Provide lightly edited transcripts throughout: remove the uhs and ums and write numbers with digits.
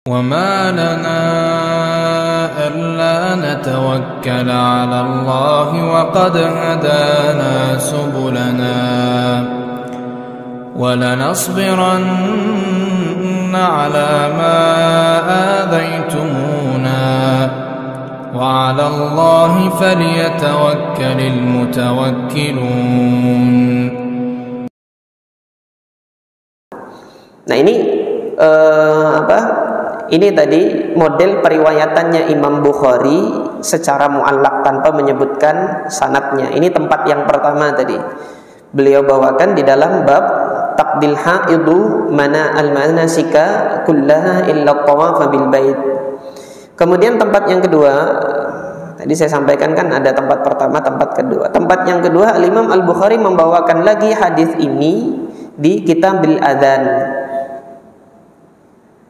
وَمَا لَنَا أَلَّا نَتَوَكَّلَ عَلَى اللَّهِ وَقَدْ هَدَانَا سُبُلَنَا وَلَنَصْبِرَنَّ عَلَى مَا آذَيْتُمُونَا وَعَلَى اللَّهِ فَلْيَتَوَكَّلِ الْمُتَوَكِّلُونَ. Nah ini Ini tadi model periwayatannya Imam Bukhari secara mu'allaq tanpa menyebutkan sanadnya. Ini tempat yang pertama tadi. Beliau bawakan di dalam bab taqdil haidu mana al-manasika kullaha illa tawafa bil bait. Kemudian tempat yang kedua, tadi saya sampaikan kan ada tempat pertama, tempat kedua. Tempat yang kedua Al-Imam Al-Bukhari membawakan lagi hadis ini di Kitabil Adzan.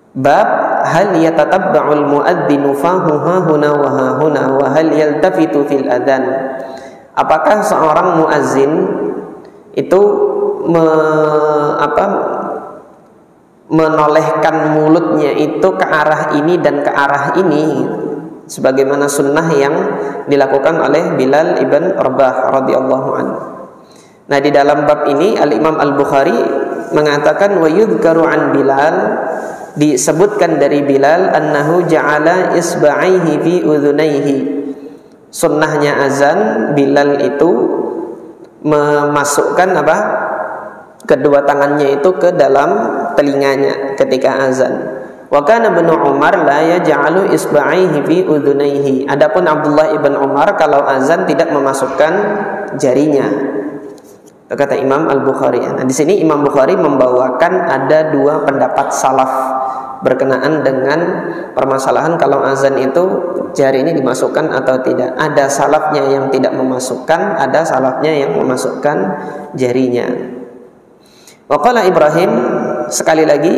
Bab hal yatatabba'ul muadzinu fahu hahuna wa hahuna wa hal yaltafitu fil adzan. Apakah seorang muazzin itu menolehkan mulutnya itu ke arah ini dan ke arah ini sebagaimana sunnah yang dilakukan oleh Bilal ibn Rabah radhiyallahu anhu. Nah, di dalam bab ini Al-Imam Al-Bukhari mengatakan wa yudhkaru an Bilal, disebutkan dari Bilal annahu ja'ala isba'aihi fi udhunaihi. Sunnahnya azan, Bilal itu memasukkan kedua tangannya itu ke dalam telinganya ketika azan. Wa kana Ibnu Umar la yaj'alu isba'aihi fi udhunaihi. Adapun Abdullah ibn Umar kalau azan tidak memasukkan jarinya. Kata Imam Al-Bukhari. Nah, di sini Imam Bukhari membawakan ada dua pendapat salaf berkenaan dengan permasalahan kalau azan itu jari ini dimasukkan atau tidak. Ada salafnya yang tidak memasukkan, ada salafnya yang memasukkan jarinya. Wa qala Ibrahim, sekali lagi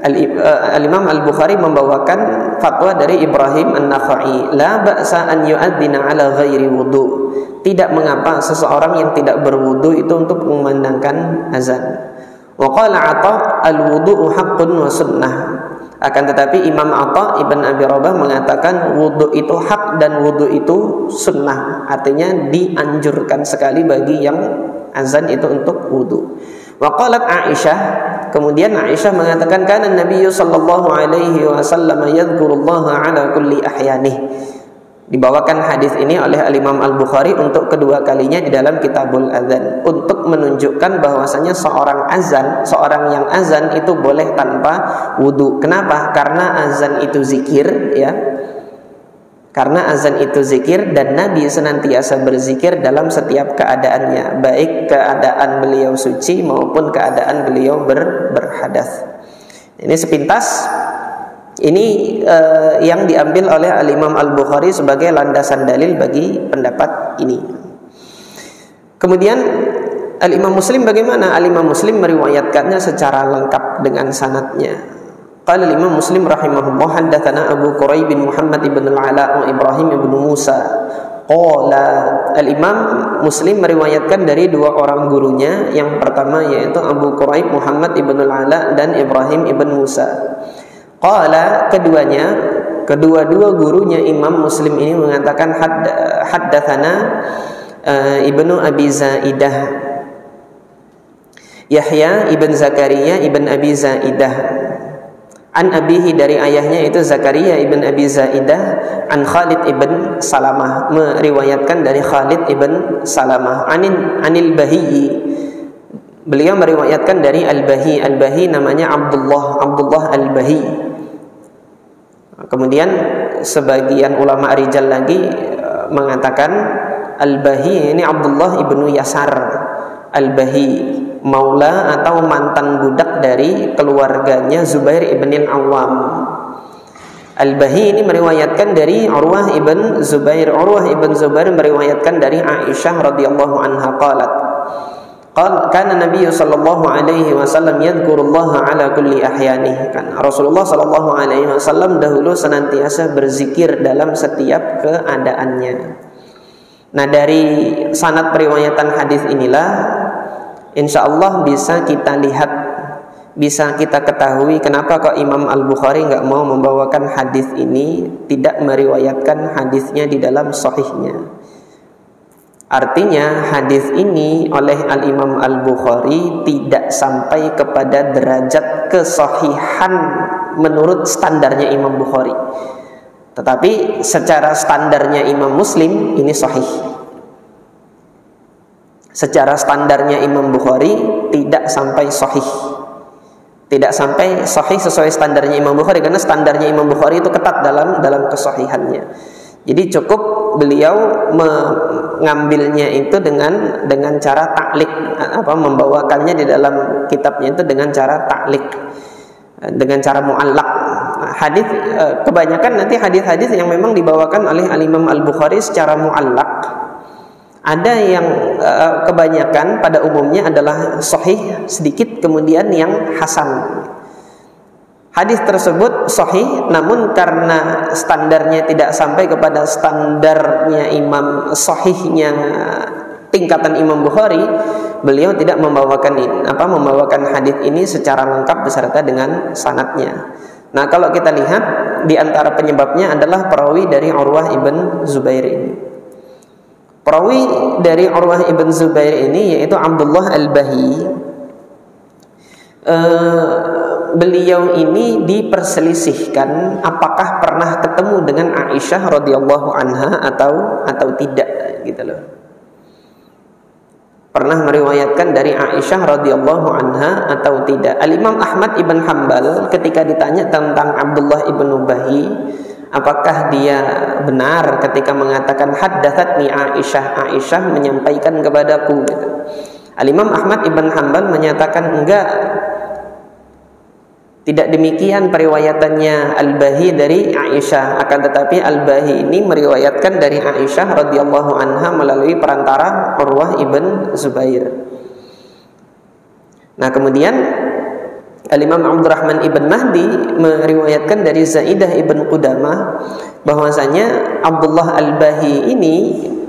Al-Imam Al-Bukhari membawakan fatwa dari Ibrahim An-Nakhai, la ba'sa an yu'adzina ala ghairi wudu. Tidak mengapa seseorang yang tidak berwudu itu untuk memandangkan azan. Wa qala Atha al-wudu'u haqqun wa sunnah. Akan tetapi Imam Atha Ibn Abi Rabah mengatakan wudu itu hak dan wudu itu sunnah. Artinya dianjurkan sekali bagi yang azan itu untuk wudu. Wa qalat Aisyah, kemudian Aisyah mengatakan kana Nabi sallallahu alaihi wasallam yadhkurullaha ala kulli ahyanih. Dibawakan hadis ini oleh Al-Imam Al-Bukhari untuk kedua kalinya di dalam Kitabul Adzan untuk menunjukkan bahwasanya seorang yang azan itu boleh tanpa wudu. Kenapa? Karena azan itu zikir, ya. Karena azan itu zikir dan Nabi senantiasa berzikir dalam setiap keadaannya, baik keadaan beliau suci maupun keadaan beliau berhadas. Ini sepintas ini yang diambil oleh Al-Imam Al-Bukhari sebagai landasan dalil bagi pendapat ini. Kemudian Al-Imam Muslim bagaimana? Al-Imam Muslim meriwayatkannya secara lengkap dengan sanadnya. Qala Al-Imam Muslim rahimahullah haddatsana Abu Quraib bin Muhammad ibn al-Ala wa Ibrahim ibn Musa. Qala Al-Imam Muslim meriwayatkan dari dua orang gurunya. Yang pertama yaitu Abu Quraib Muhammad ibn al-Ala dan Ibrahim ibn Musa. Qala kedua-dua gurunya Imam Muslim ini mengatakan haddatsana Ibnu Abi Zaidah Yahya ibn Zakaria ibn Abi Zaidah an abihi dari ayahnya itu Zakaria ibn Abi Zaidah an Khalid ibn Salamah meriwayatkan dari Khalid ibn Salamah anil Bahiyyi. Beliau meriwayatkan dari Al-Bahi. Al-Bahi namanya Abdullah Al-Bahi. Kemudian sebagian ulama rijal lagi mengatakan Al-Bahi ini Abdullah ibnu Yasar Al-Bahi, maula atau mantan budak dari keluarganya Zubair ibn Al-Awwam. Al-Bahi ini meriwayatkan dari Urwah ibn Zubair. Urwah ibn Zubair meriwayatkan dari Aisyah radhiyallahu anha qalat kana Nabi sallallahu alaihi wasallam yadhkurullaha ala kulli ahyanih. Kan Rasulullah sallallahu alaihi wasallam dahulu senantiasa berzikir dalam setiap keadaannya. Nah, dari sanad periwayatan hadis inilah insyaallah bisa kita lihat bisa kita ketahui kenapa kok Imam Al-Bukhari nggak mau membawakan hadis ini, tidak meriwayatkan hadisnya di dalam sahihnya. Artinya hadis ini oleh Al-Imam Al-Bukhari tidak sampai kepada derajat kesahihan menurut standarnya Imam Bukhari. Tetapi secara standarnya Imam Muslim ini sahih. Secara standarnya Imam Bukhari tidak sampai sahih. Tidak sampai sahih sesuai standarnya Imam Bukhari, karena standarnya Imam Bukhari itu ketat dalam kesahihannya. Jadi cukup beliau mengambilnya itu dengan cara taklik, membawakannya di dalam kitabnya itu dengan cara taklik, dengan cara muallak. Hadis kebanyakan nanti hadis-hadis yang memang dibawakan oleh Al-Imam Al-Bukhari secara muallak, ada yang kebanyakan pada umumnya adalah sahih, sedikit kemudian yang hasan. Hadis tersebut sahih, namun karena standarnya tidak sampai kepada standarnya Imam sahihnya tingkatan Imam Bukhari, beliau tidak membawakan hadis ini secara lengkap beserta dengan sanadnya. Nah, kalau kita lihat di antara penyebabnya adalah perawi dari Urwah ibn Zubair ini. Perawi dari Urwah ibn Zubair ini yaitu Abdullah Al-Bahi. Beliau ini diperselisihkan apakah pernah ketemu dengan Aisyah radhiyallahu anha atau tidak, gitu loh. Pernah meriwayatkan dari Aisyah radhiyallahu anha atau tidak. Al-Imam Ahmad ibn Hanbal ketika ditanya tentang Abdullah ibn Ubahi, apakah dia benar ketika mengatakan haddatsatni Aisyah menyampaikan kepadaku, gitu. Al-Imam Ahmad ibn Hanbal menyatakan enggak, tidak demikian periwayatannya Al-Bahi dari Aisyah, akan tetapi Al-Bahi ini meriwayatkan dari Aisyah radhiyallahu anha melalui perantara Urwah ibn Zubair. Nah, kemudian Al-Imam Abdurrahman ibn Mahdi meriwayatkan dari Zaidah ibn Qudamah bahwasanya Abdullah Al-Bahi ini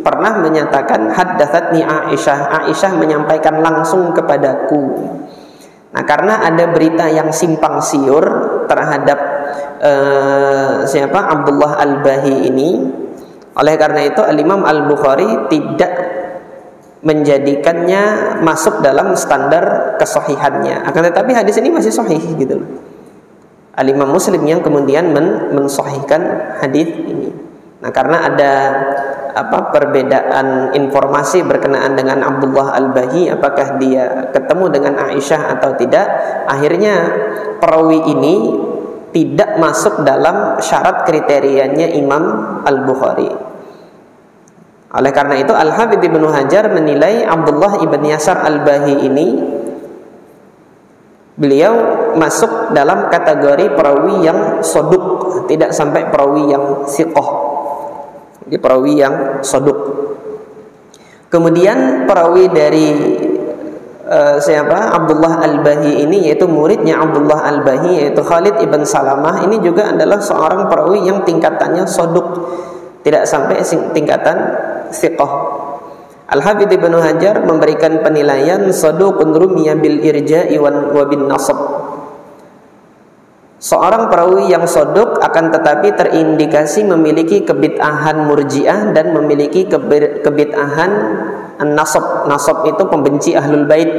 pernah menyatakan haddatsatni Aisyah menyampaikan langsung kepadaku. Nah, karena ada berita yang simpang siur terhadap Abdullah Al-Bahi ini, oleh karena itu Al-Imam Al-Bukhari tidak menjadikannya masuk dalam standar kesahihannya. Akan tetapi hadis ini masih sahih, gitu loh. Al-Imam Muslim yang kemudian mensahihkan hadis ini. Nah, karena ada perbedaan informasi berkenaan dengan Abdullah Al-Bahi, apakah dia ketemu dengan Aisyah atau tidak, akhirnya perawi ini tidak masuk dalam syarat kriterianya Imam Al-Bukhari. Oleh karena itu Al-Hafidz Ibnu Hajar menilai Abdullah ibn Yasar Al-Bahi ini beliau masuk dalam kategori perawi yang soduk, tidak sampai perawi yang siqah. Di perawi yang soduk. Kemudian perawi dari Abdullah Al-Bahi ini, yaitu muridnya Abdullah Al-Bahi, yaitu Khalid ibn Salamah, ini juga adalah seorang perawi yang tingkatannya soduk, tidak sampai tingkatan siqah. Al-Hafidz Ibnu Hajar memberikan penilaian saduqun rumiya bil irja'i wa bin nasab. Seorang perawi yang sodok akan tetapi terindikasi memiliki kebid'ahan murji'ah dan memiliki kebid'ahan nasab. Nasab itu pembenci ahlul bait.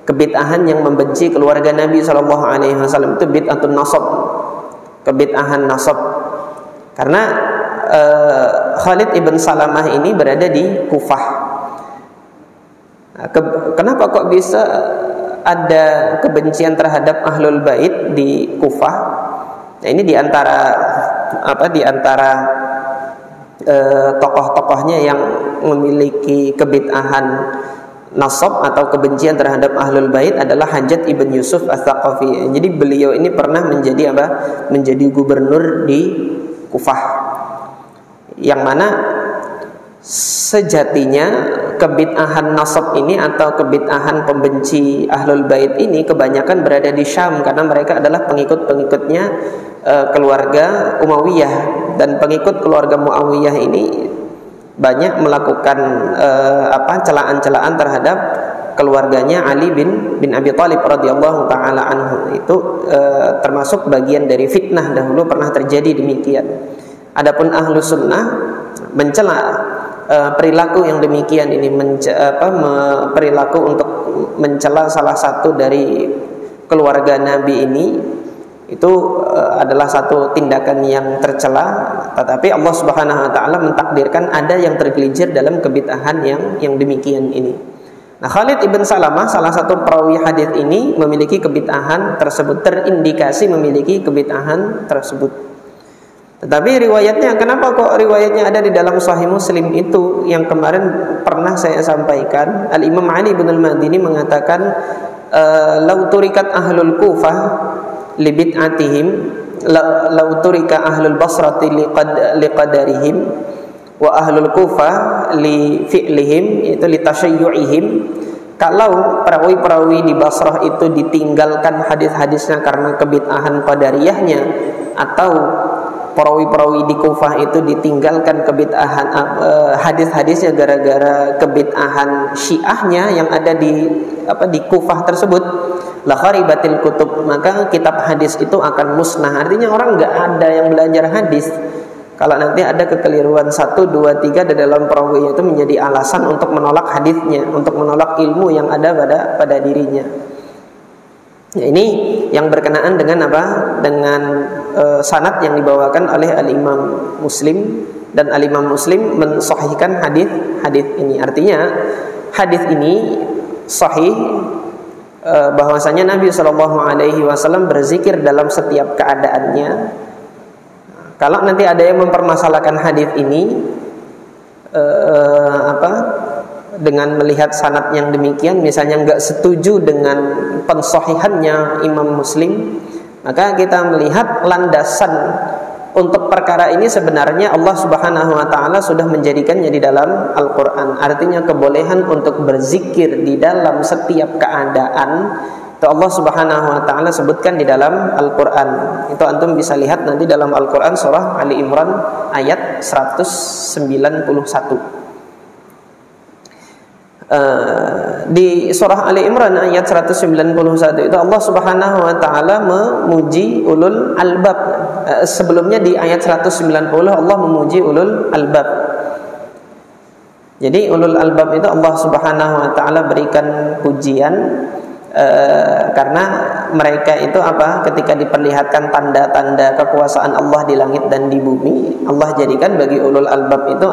Kebid'ahan yang membenci keluarga Nabi SAW itu bid'atun nasab. Kebid'ahan nasab. Karena Khalid ibn Salamah ini berada di Kufah. Kenapa kok bisa ada kebencian terhadap ahlul bait di Kufah? Nah, ini diantara tokoh-tokohnya yang memiliki kebid'ahan nasab atau kebencian terhadap ahlul bait adalah Hajjaj ibn Yusuf Ats-Tsaqafi. Jadi beliau ini pernah menjadi gubernur di Kufah, yang mana sejatinya kebid'ahan nasab ini atau kebid'ahan pembenci ahlul bait ini kebanyakan berada di Syam, karena mereka adalah pengikut-pengikutnya keluarga Umayyah, dan pengikut keluarga Muawiyah ini banyak melakukan celaan-celaan terhadap keluarganya Ali bin Abi Thalib radhiyallahu taala anhu. Itu termasuk bagian dari fitnah, dahulu pernah terjadi demikian. Adapun ahlu sunnah mencela perilaku yang demikian ini, perilaku untuk mencela salah satu dari keluarga Nabi ini, itu adalah satu tindakan yang tercela. Tetapi Allah Subhanahu wa taala mentakdirkan ada yang tergelincir dalam kebid'ahan yang demikian ini. Nah, Khalid ibn Salamah, salah satu perawi hadis ini, memiliki kebid'ahan tersebut, terindikasi memiliki kebid'ahan tersebut. Tetapi riwayatnya, kenapa kok riwayatnya ada di dalam Sahih Muslim itu yang kemarin pernah saya sampaikan? Al-Imam Ali bin Al-Madini mengatakan, "Lau turikat ahlul Kufah li bid'atihim, lau turika ahlul Basrati liqadarihim, wa ahlul Kufah li fi'lihim," itu li tashayyu'ihim. Kalau perawi-perawi di Basrah itu ditinggalkan hadis-hadisnya karena kebid'ahan qadariyahnya, atau perawi-perawi di Kufah itu ditinggalkan kebid'ahan hadis-hadisnya gara-gara kebid'ahan Syiahnya yang ada di Kufah tersebut, la kharibatil kutub, maka kitab hadis itu akan musnah. Artinya orang nggak ada yang belajar hadis kalau nanti ada kekeliruan 1, 2, 3 di dalam perawi itu, menjadi alasan untuk menolak hadisnya, untuk menolak ilmu yang ada pada dirinya. Ya, ini yang berkenaan dengan apa? Dengan sanad yang dibawakan oleh Al-Imam Muslim, dan Al-Imam Muslim mensahihkan hadis ini. Artinya hadis ini sahih, bahwasanya Nabi SAW berzikir dalam setiap keadaannya. Kalau nanti ada yang mempermasalahkan hadis ini dengan melihat sanad yang demikian, misalnya nggak setuju dengan pensahihannya Imam Muslim, maka kita melihat landasan untuk perkara ini sebenarnya Allah Subhanahu wa taala sudah menjadikannya di dalam Al-Qur'an. Artinya kebolehan untuk berzikir di dalam setiap keadaan itu Allah Subhanahu wa taala sebutkan di dalam Al-Qur'an. Itu antum bisa lihat nanti dalam Al-Qur'an surah Ali Imran ayat 191. Di surah Ali Imran ayat 191 itu Allah Subhanahu wa taala memuji ulul albab. Sebelumnya di ayat 190 Allah memuji ulul albab. Jadi ulul albab itu Allah Subhanahu wa taala berikan pujian karena mereka itu ketika diperlihatkan tanda-tanda kekuasaan Allah di langit dan di bumi, Allah jadikan bagi ulul albab itu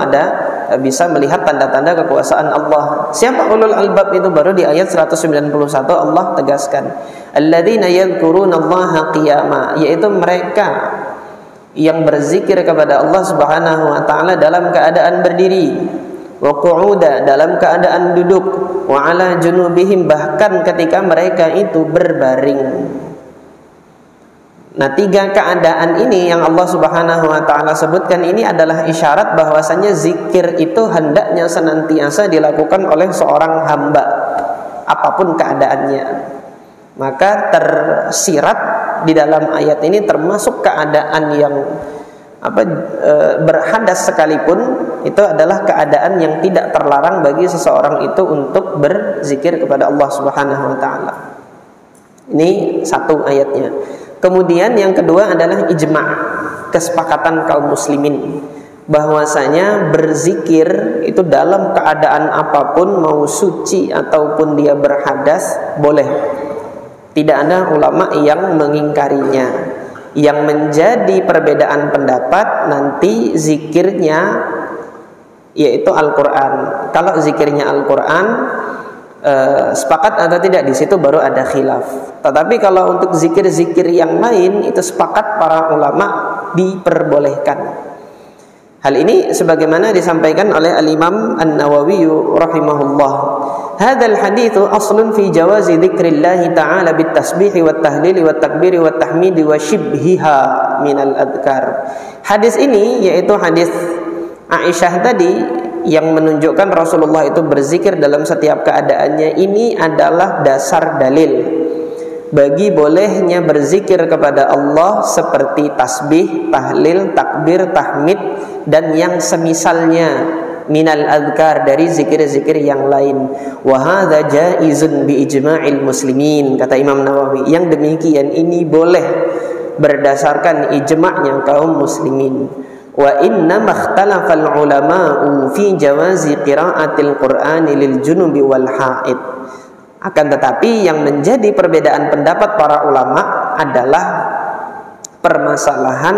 bisa melihat tanda-tanda kekuasaan Allah. Siapa ulul albab itu? Baru di ayat 191 Allah tegaskan, alladzina yadhkurunallaha qiyama, yaitu mereka yang berzikir kepada Allah Subhanahu wa taala dalam keadaan berdiri, wa qu'uda, dalam keadaan duduk, wa ala junubihim, bahkan ketika mereka itu berbaring. Nah, 3 keadaan ini yang Allah Subhanahu wa taala sebutkan ini adalah isyarat bahwasanya zikir itu hendaknya senantiasa dilakukan oleh seorang hamba apapun keadaannya. Maka tersirat di dalam ayat ini termasuk keadaan yang berhadas sekalipun, itu adalah keadaan yang tidak terlarang bagi seseorang itu untuk berzikir kepada Allah Subhanahu wa taala. Ini satu ayatnya. Kemudian yang kedua adalah ijma', kesepakatan kaum muslimin, bahwasanya berzikir itu dalam keadaan apapun, mau suci ataupun dia berhadas, boleh. Tidak ada ulama yang mengingkarinya. Yang menjadi perbedaan pendapat nanti zikirnya, yaitu Al-Quran. Kalau zikirnya Al-Quran sepakat atau tidak, di situ baru ada khilaf. Tetapi kalau untuk zikir-zikir yang lain, itu sepakat para ulama diperbolehkan. Hal ini sebagaimana disampaikan oleh Al-Imam An-Nawawi rahimahullah. Hadzal haditsu aslun fi jawazi dzikrillah ta'ala bit tasbih wat tahlil wat takbir wat tahmid wa shibhiha minal adhkar. Hadis ini yaitu hadis Aisyah tadi yang menunjukkan Rasulullah itu berzikir dalam setiap keadaannya, ini adalah dasar dalil bagi bolehnya berzikir kepada Allah seperti tasbih, tahlil, takbir, tahmid dan yang semisalnya minal adhkar, dari zikir-zikir yang lain. Wa hadza jaizun bi ijma'il muslimin, kata Imam Nawawi, yang demikian ini boleh berdasarkan ijma'nya kaum muslimin. Wa inna makhtalafal ulama'u fi jawazi qira'atil qur'ani lil junubi wal haid. Akan tetapi yang menjadi perbedaan pendapat para ulama adalah permasalahan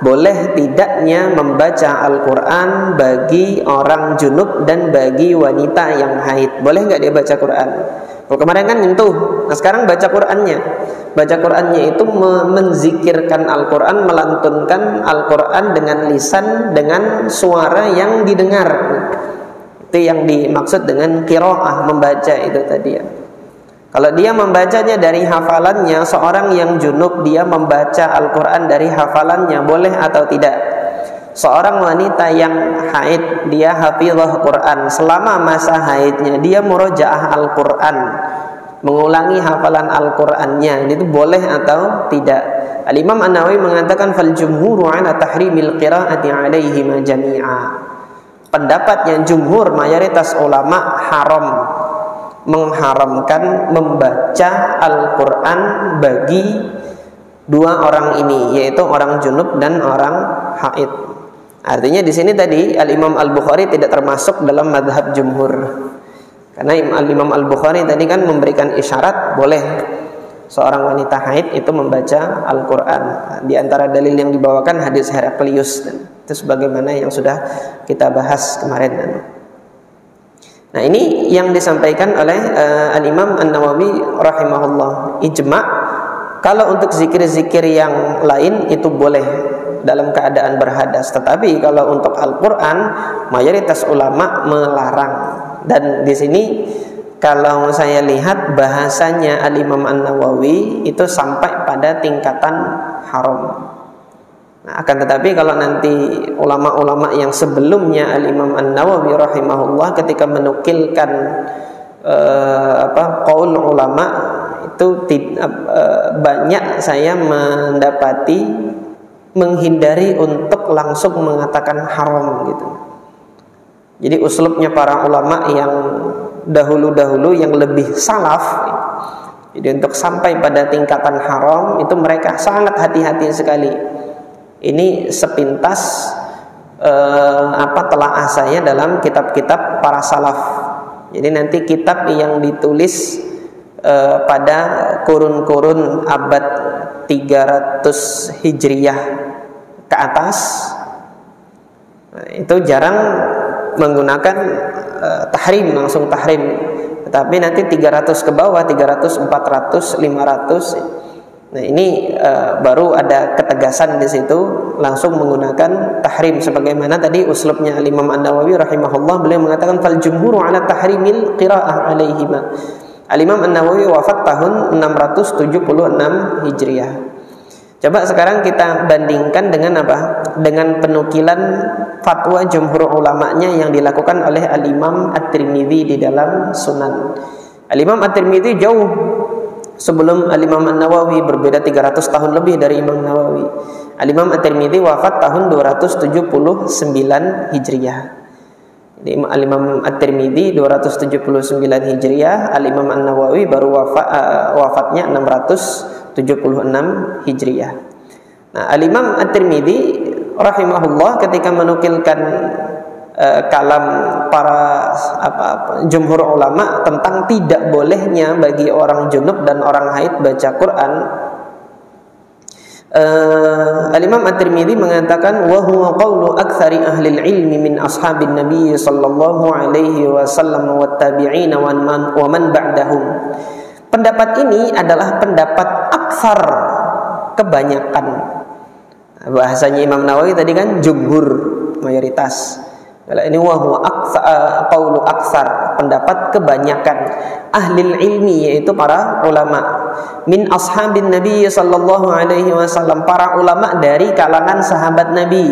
boleh tidaknya membaca Al-Quran bagi orang junub dan bagi wanita yang haid. Boleh nggak dia baca Quran? Kalau kemarin kan nyentuh, nah sekarang baca Qurannya. Baca Qurannya itu menzikirkan Al-Quran, melantunkan Al-Quran dengan lisan, dengan suara yang didengar. Itu yang dimaksud dengan qiraah, membaca itu tadi ya. Kalau dia membacanya dari hafalannya, seorang yang junub dia membaca Al-Quran dari hafalannya, boleh atau tidak? Seorang wanita yang haid, dia hafizah Quran, selama masa haidnya dia murojaah Al-Quran, mengulangi hafalan Al-Qurannya, itu boleh atau tidak? Al-Imam An-Nawawi mengatakan fal jumhuru ala tahrimil qiraati alaihima jami'a. Pendapatnya jumhur, mayoritas ulama, haram, mengharamkan membaca Al-Quran bagi dua orang ini, yaitu orang junub dan orang haid. Artinya di sini tadi Al-Imam Al-Bukhari tidak termasuk dalam madhab jumhur, karena Al-Imam Al-Bukhari tadi kan memberikan isyarat boleh seorang wanita haid itu membaca Al-Quran. Di antara dalil yang dibawakan hadis Heraklius, itu sebagaimana yang sudah kita bahas kemarin. Nah, ini yang disampaikan oleh Al-Imam An-Nawawi rahimahullah. Ijma' kalau untuk zikir-zikir yang lain itu boleh dalam keadaan berhadas, tetapi kalau untuk Al-Quran mayoritas ulama melarang. Dan di sini kalau saya lihat bahasanya Al-Imam An-Nawawi itu sampai pada tingkatan haram. Nah, akan tetapi kalau nanti ulama-ulama yang sebelumnya Al-Imam An-Nawawi rahimahullah ketika menukilkan qaul ulama itu banyak saya mendapati menghindari untuk langsung mengatakan haram gitu. Jadi uslubnya para ulama yang dahulu-dahulu yang lebih salaf, jadi untuk sampai pada tingkatan haram itu mereka sangat hati-hati sekali. Ini sepintas telaah saya dalam kitab-kitab para salaf. Jadi nanti kitab yang ditulis pada kurun-kurun abad 300 Hijriyah ke atas, itu jarang menggunakan tahrim, langsung tahrim. Tetapi nanti 300 ke bawah, 300, 400, 500, nah ini baru ada ketegasan di situ, langsung menggunakan tahrim. Sebagaimana tadi uslubnya Al-Imam An-Nawawi rahimahullah, beliau mengatakan fal jumhuru ala tahrimil qiraah alaihima. Al-Imam An-Nawawi wafat tahun 676 Hijriah. Coba sekarang kita bandingkan dengan apa? Dengan penukilan fatwa jumhur ulamanya yang dilakukan oleh Al-Imam At-Tirmidzi di dalam Sunan. Al-Imam At-Tirmidzi jauh sebelum Al-Imam An-Nawawi, berbeda 300 tahun lebih dari Imam Nawawi. Al-Imam At-Tirmidzi wafat tahun 279 Hijriah. Jadi Al-Imam At-Tirmidzi 279 Hijriah, Al-Imam An-Nawawi baru wafatnya 676 Hijriah. Nah, Al-Imam At-Tirmidzi rahimahullah ketika menukilkan kalam para jumhur ulama tentang tidak bolehnya bagi orang junub dan orang haid baca Quran, Al-Imam At-Tirmidzi mengatakan wa huwa qawlu aktsari ahli ilmi min ashabin nabiy sallallahu alaihi wasallam wat tabi'in wa man ba'dahum. Pendapat ini adalah pendapat aksar, kebanyakan. Bahasanya Imam Nawawi tadi kan jumhur, mayoritas. Kalau ini wahwa qaulu aksar, pendapat kebanyakan ahli ilmi, yaitu para ulama, min ashabin nabi sallallahu alaihi wasallam, para ulama dari kalangan sahabat Nabi,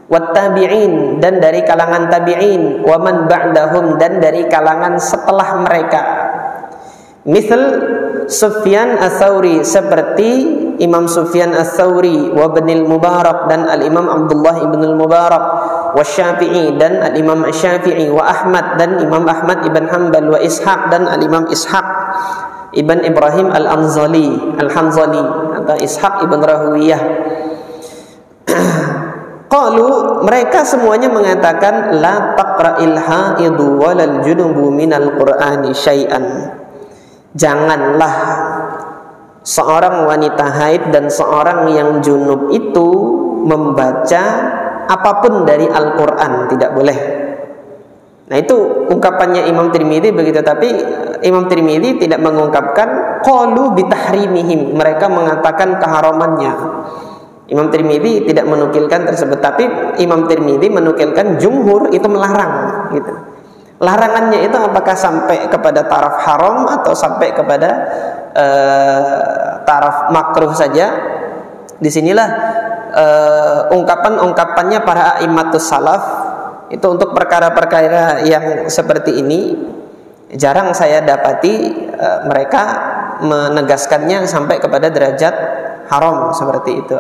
wat tabi'in, dan dari kalangan tabi'in, wa man ba'dahum, dan dari kalangan setelah mereka. Misal Sufyan Ats-Tsauri, seperti Imam Sufyan Ats-Tsauri, wa Ibnul Mubarak, dan Al-Imam Abdullah Ibnul Mubarak, Syafi'i dan al-Imam Syafi'i, wa Ahmad dan Imam Ahmad ibn Hanbal, wa Ishaq dan al-Imam Ishaq ibn Ibrahim al-Hanzali atau Ishaq ibn Rahwiyah. Qalu, mereka semuanya mengatakan la taqra'il haidu walal junubu minal qur'ani syai'an. Janganlah seorang wanita haid dan seorang yang junub itu membaca apapun dari Al-Qur'an, tidak boleh. Nah, itu ungkapannya Imam Tirmidzi begitu, tapi Imam Tirmidzi tidak mengungkapkan qalu bitahrimihim, mereka mengatakan keharamannya. Imam Tirmidzi tidak menukilkan tersebut, tapi Imam Tirmidzi menukilkan jumhur itu melarang gitu. Larangannya itu apakah sampai kepada taraf haram atau sampai kepada taraf makruh saja? Disinilah ungkapan-ungkapannya para a'immatus salaf itu untuk perkara-perkara yang seperti ini jarang saya dapati mereka menegaskannya sampai kepada derajat haram seperti itu.